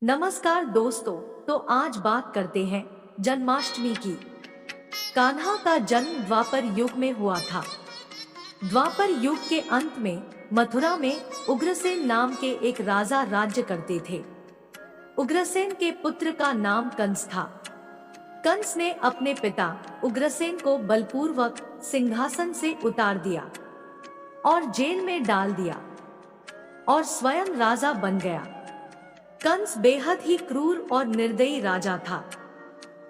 नमस्कार दोस्तों। तो आज बात करते हैं जन्माष्टमी की। कान्हा का जन्म द्वापर युग में हुआ था। द्वापर युग के अंत में मथुरा में उग्रसेन नाम के एक राजा राज्य करते थे। उग्रसेन के पुत्र का नाम कंस था। कंस ने अपने पिता उग्रसेन को बलपूर्वक सिंहासन से उतार दिया और जेल में डाल दिया और स्वयं राजा बन गया। कंस बेहद ही क्रूर और निर्दयी राजा था।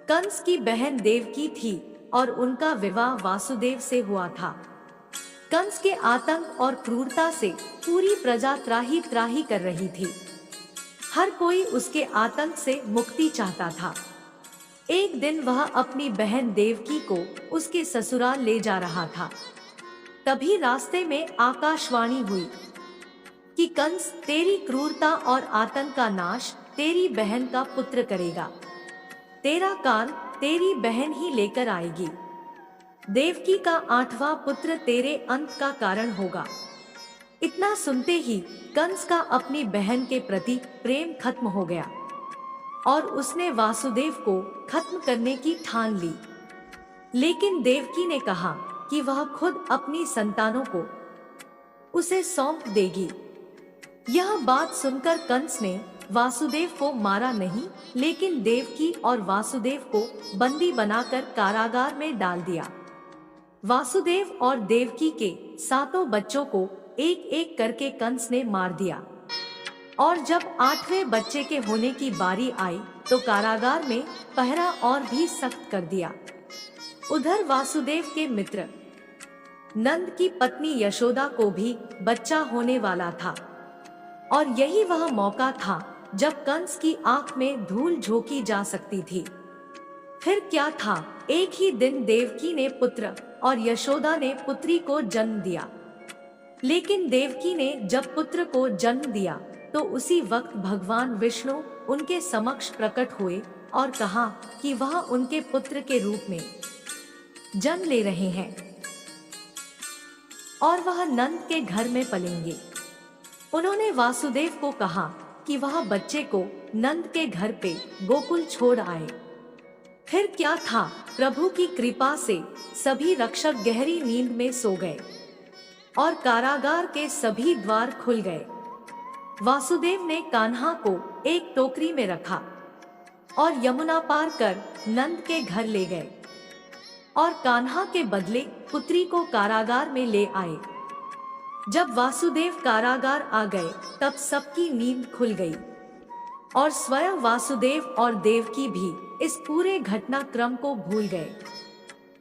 कंस की बहन देवकी थी और उनका विवाह वासुदेव से हुआ था। कंस के आतंक और क्रूरता से पूरी प्रजा त्राही त्राही कर रही थी। हर कोई उसके आतंक से मुक्ति चाहता था। एक दिन वह अपनी बहन देवकी को उसके ससुराल ले जा रहा था। तभी रास्ते में आकाशवाणी हुई कि कंस तेरी क्रूरता और आतंक का नाश तेरी बहन का पुत्र करेगा। तेरा काल तेरी बहन ही लेकर आएगी। देवकी का 8वां पुत्र तेरे अंत का कारण होगा। इतना सुनते ही कंस का अपनी बहन के प्रति प्रेम खत्म हो गया और उसने वासुदेव को खत्म करने की ठान ली। लेकिन देवकी ने कहा कि वह खुद अपनी संतानों को उसे सौंप देगी। यह बात सुनकर कंस ने वासुदेव को मारा नहीं, लेकिन देवकी और वासुदेव को बंदी बनाकर कारागार में डाल दिया। वासुदेव और देवकी के 7 बच्चों को एक एक करके कंस ने मार दिया और जब 8वें बच्चे के होने की बारी आई तो कारागार में पहरा और भी सख्त कर दिया। उधर वासुदेव के मित्र नंद की पत्नी यशोदा को भी बच्चा होने वाला था और यही वह मौका था जब कंस की आंख में धूल झोंकी जा सकती थी। फिर क्या था, एक ही दिन देवकी ने पुत्र और यशोदा ने पुत्री को जन्म दिया। लेकिन देवकी ने जब पुत्र को जन्म दिया तो उसी वक्त भगवान विष्णु उनके समक्ष प्रकट हुए और कहा कि वह उनके पुत्र के रूप में जन्म ले रहे हैं और वह नंद के घर में पलेंगे। उन्होंने वासुदेव को कहा कि वह बच्चे को नंद के घर पे गोकुल छोड़ आए। फिर क्या था, प्रभु की कृपा से सभी रक्षक गहरी नींद में सो गए और कारागार के सभी द्वार खुल गए। वासुदेव ने कान्हा को एक टोकरी में रखा और यमुना पार कर नंद के घर ले गए और कान्हा के बदले पुत्री को कारागार में ले आए। जब वासुदेव कारागार आ गए तब सबकी नींद खुल गई और स्वयं वासुदेव और देवकी भी इस पूरे घटनाक्रम को भूल गए।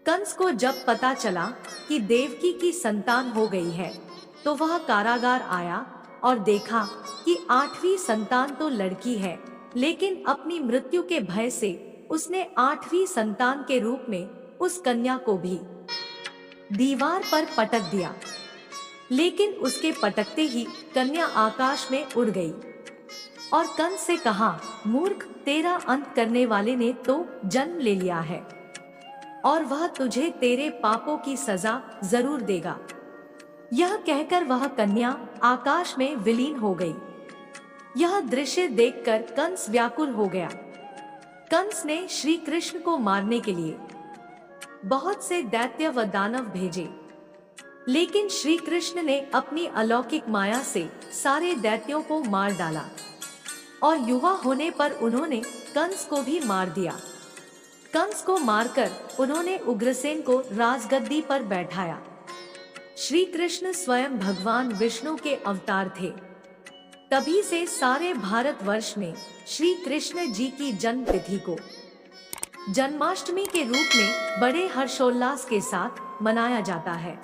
कंस को जब पता चला कि देवकी की संतान हो गई है तो वह कारागार आया और देखा कि 8वीं संतान तो लड़की है, लेकिन अपनी मृत्यु के भय से उसने 8वीं संतान के रूप में उस कन्या को भी दीवार पर पटक दिया। लेकिन उसके पटकते ही कन्या आकाश में उड़ गई और कंस से कहा, मूर्ख, तेरा अंत करने वाले ने तो जन्म ले लिया है और वह तुझे तेरे पापों की सजा जरूर देगा। यह कहकर वह कन्या आकाश में विलीन हो गई। यह दृश्य देखकर कंस व्याकुल हो गया। कंस ने श्री कृष्ण को मारने के लिए बहुत से दैत्य व दानव भेजे, लेकिन श्री कृष्ण ने अपनी अलौकिक माया से सारे दैत्यों को मार डाला और युवा होने पर उन्होंने कंस को भी मार दिया। कंस को मारकर उन्होंने उग्रसेन को राजगद्दी पर बैठाया। श्री कृष्ण स्वयं भगवान विष्णु के अवतार थे। तभी से सारे भारतवर्ष में श्री कृष्ण जी की जन्म तिथि को जन्माष्टमी के रूप में बड़े हर्षोल्लास के साथ मनाया जाता है।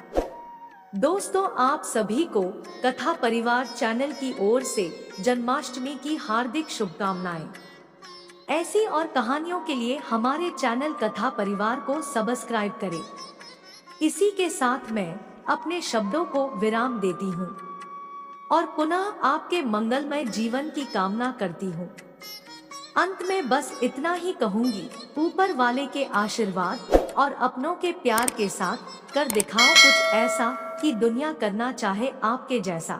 दोस्तों, आप सभी को कथा परिवार चैनल की ओर से जन्माष्टमी की हार्दिक शुभकामनाएं। ऐसी और कहानियों के लिए हमारे चैनल कथा परिवार को सब्सक्राइब करें। इसी के साथ मैं अपने शब्दों को विराम देती हूँ और पुनः आपके मंगलमय जीवन की कामना करती हूँ। अंत में बस इतना ही कहूंगी, ऊपर वाले के आशीर्वाद और अपनों के प्यार के साथ कर दिखाओ कुछ ऐसा कि दुनिया करना चाहे आपके जैसा।